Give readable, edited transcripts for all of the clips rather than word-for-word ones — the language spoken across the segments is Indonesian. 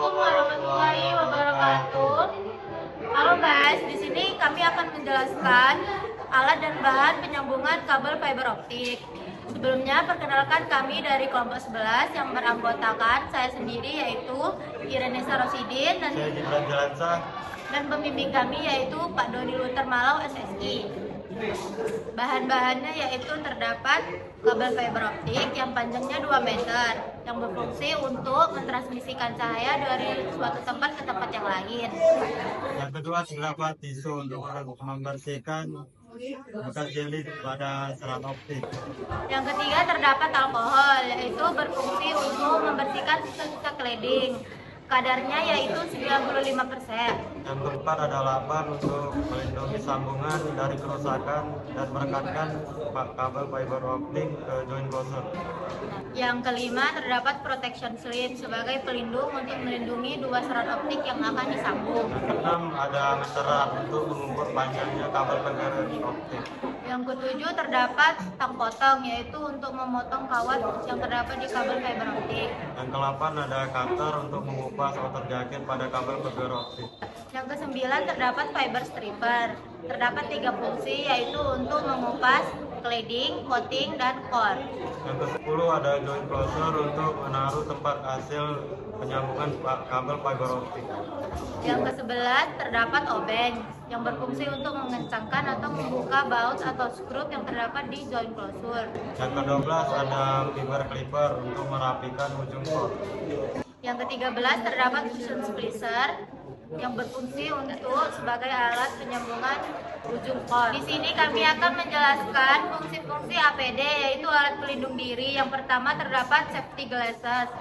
Assalamualaikum warahmatullahi wabarakatuh. Halo guys, di sini kami akan menjelaskan alat dan bahan penyambungan kabel fiber optik. Sebelumnya perkenalkan kami dari kelompok 11 yang beranggotakan saya sendiri yaitu Irenesa Rosidin dan pembimbing kami yaitu Pak Doni Luther Malau SSI. Bahan-bahannya yaitu terdapat kabel fiber optik yang panjangnya 2 meter yang berfungsi untuk mentransmisikan cahaya dari suatu tempat ke tempat yang lain. Yang kedua terdapat tisu untuk membersihkan bekas jeli pada serat optik. Yang ketiga terdapat alkohol yaitu berfungsi untuk membersihkan sisa-sisa cladding. Kadarnya yaitu 95%. Yang keempat ada lakban untuk melindungi sambungan dari kerusakan dan merekatkan kabel fiber optik ke joint closer. Yang kelima terdapat protection sling sebagai pelindung untuk melindungi dua serat optik yang akan disambung. Yang keenam ada meteran untuk mengukur panjangnya kabel fiber optik. Yang ketujuh terdapat tang potong yaitu untuk memotong kawat yang terdapat di kabel fiber optik. Yang kedelapan ada cutter untuk mengupas outer jacket pada kabel fiber optik. Yang kesembilan terdapat fiber stripper. Terdapat 3 fungsi yaitu untuk mengupas cladding, coating, dan core. Yang ke-10 ada joint closer untuk menaruh tempat hasil penyambungan kabel fiber optik. Yang ke-11 terdapat obeng yang berfungsi untuk mengencangkan atau membuka baut atau skrup yang terdapat di joint closure. Yang ke-12 ada fiber clipper untuk merapikan ujung core. Yang ke-13 terdapat fusion splicer yang berfungsi untuk sebagai alat penyambungan ujung core. Di sini kami akan menjelaskan fungsi-fungsi APD yaitu alat pelindung diri. Yang pertama terdapat safety glasses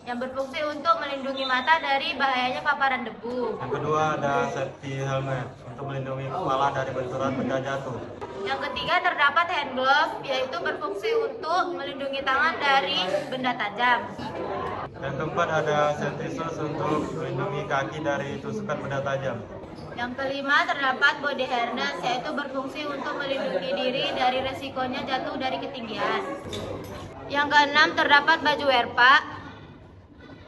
yang berfungsi untuk melindungi mata dari bahayanya paparan debu. Yang kedua ada safety helmet untuk melindungi kepala dari benturan benda jatuh. Yang ketiga terdapat hand glove yaitu berfungsi untuk melindungi tangan dari benda tajam. Yang keempat ada safety shoes untuk melindungi kaki dari tusukan benda tajam. Yang kelima terdapat body harness yaitu berfungsi untuk melindungi diri dari resikonya jatuh dari ketinggian. Yang keenam terdapat baju werpa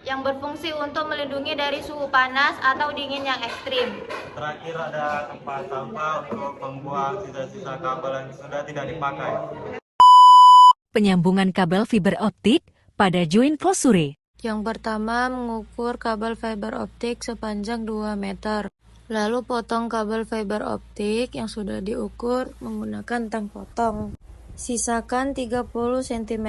yang berfungsi untuk melindungi dari suhu panas atau dingin yang ekstrim. Terakhir ada tempat sampah untuk membuang sisa-sisa kabel yang sudah tidak dipakai. Penyambungan kabel fiber optik pada joint closure. Yang pertama, mengukur kabel fiber optik sepanjang 2 meter. Lalu potong kabel fiber optik yang sudah diukur menggunakan tang potong. Sisakan 30 cm,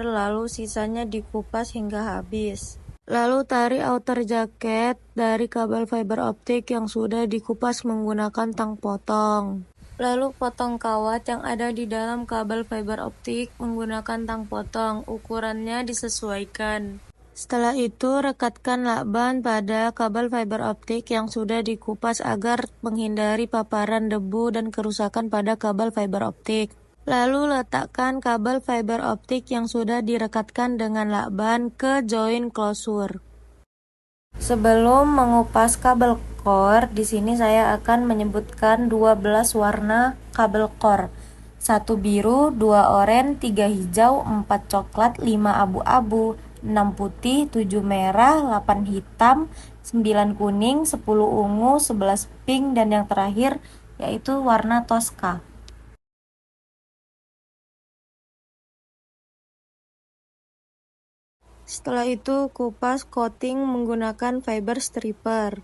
lalu sisanya dikupas hingga habis. Lalu tarik outer jacket dari kabel fiber optik yang sudah dikupas menggunakan tang potong. Lalu potong kawat yang ada di dalam kabel fiber optik menggunakan tang potong. Ukurannya disesuaikan. Setelah itu, rekatkan lakban pada kabel fiber optik yang sudah dikupas agar menghindari paparan debu dan kerusakan pada kabel fiber optik. Lalu letakkan kabel fiber optik yang sudah direkatkan dengan lakban ke joint closure. Sebelum mengupas kabel core, di sini saya akan menyebutkan 12 warna kabel core. 1 biru, 2 oranye, 3 hijau, 4 coklat, 5 abu-abu, 6 putih, 7 merah, 8 hitam, 9 kuning, 10 ungu, 11 pink, dan yang terakhir yaitu warna Tosca. Setelah itu kupas coating menggunakan fiber stripper.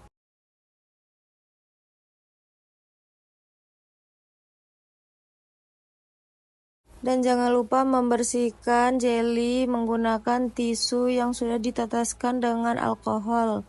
Dan jangan lupa membersihkan jeli menggunakan tisu yang sudah diteteskan dengan alkohol.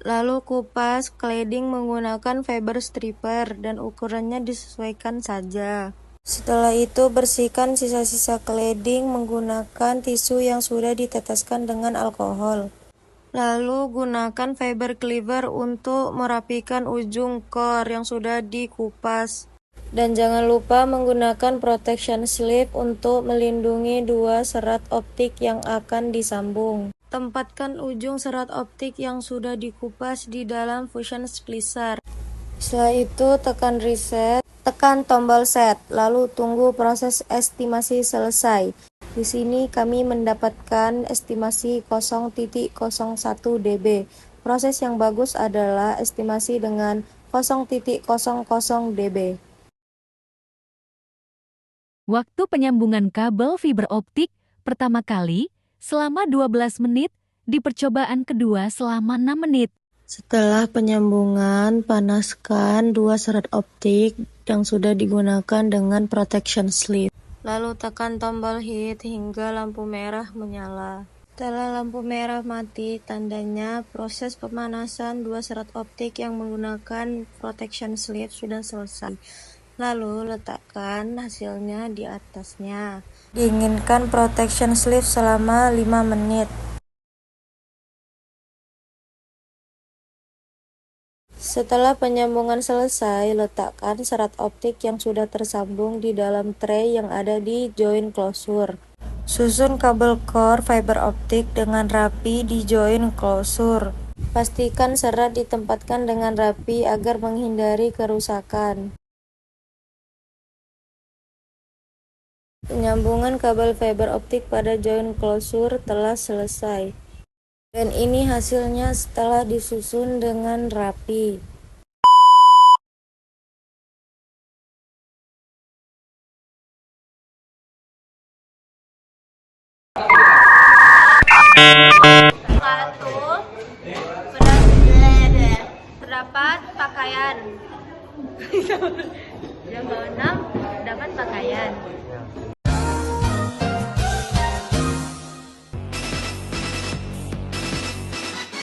Lalu kupas cladding menggunakan fiber stripper dan ukurannya disesuaikan saja. Setelah itu bersihkan sisa-sisa cladding menggunakan tisu yang sudah diteteskan dengan alkohol. Lalu gunakan fiber cleaver untuk merapikan ujung core yang sudah dikupas. Dan jangan lupa menggunakan protection sleeve untuk melindungi dua serat optik yang akan disambung. Tempatkan ujung serat optik yang sudah dikupas di dalam fusion splicer. Setelah itu tekan reset, tekan tombol set, lalu tunggu proses estimasi selesai. Di sini kami mendapatkan estimasi 0,01 dB. Proses yang bagus adalah estimasi dengan 0,00 dB. Waktu penyambungan kabel fiber optik pertama kali selama 12 menit, di percobaan kedua selama 6 menit. Setelah penyambungan, panaskan dua serat optik yang sudah digunakan dengan protection sleeve. Lalu tekan tombol heat hingga lampu merah menyala. Setelah lampu merah mati, tandanya proses pemanasan dua serat optik yang menggunakan protection sleeve sudah selesai. Lalu letakkan hasilnya di atasnya. Dinginkan protection sleeve selama 5 menit. Setelah penyambungan selesai, letakkan serat optik yang sudah tersambung di dalam tray yang ada di join closure. Susun kabel core fiber optik dengan rapi di join closure. Pastikan serat ditempatkan dengan rapi agar menghindari kerusakan. Penyambungan kabel fiber optik pada join closure telah selesai. Dan ini hasilnya setelah disusun dengan rapi. Terdapat pakaian. Yang ke-6 terdapat pakaian. Ya.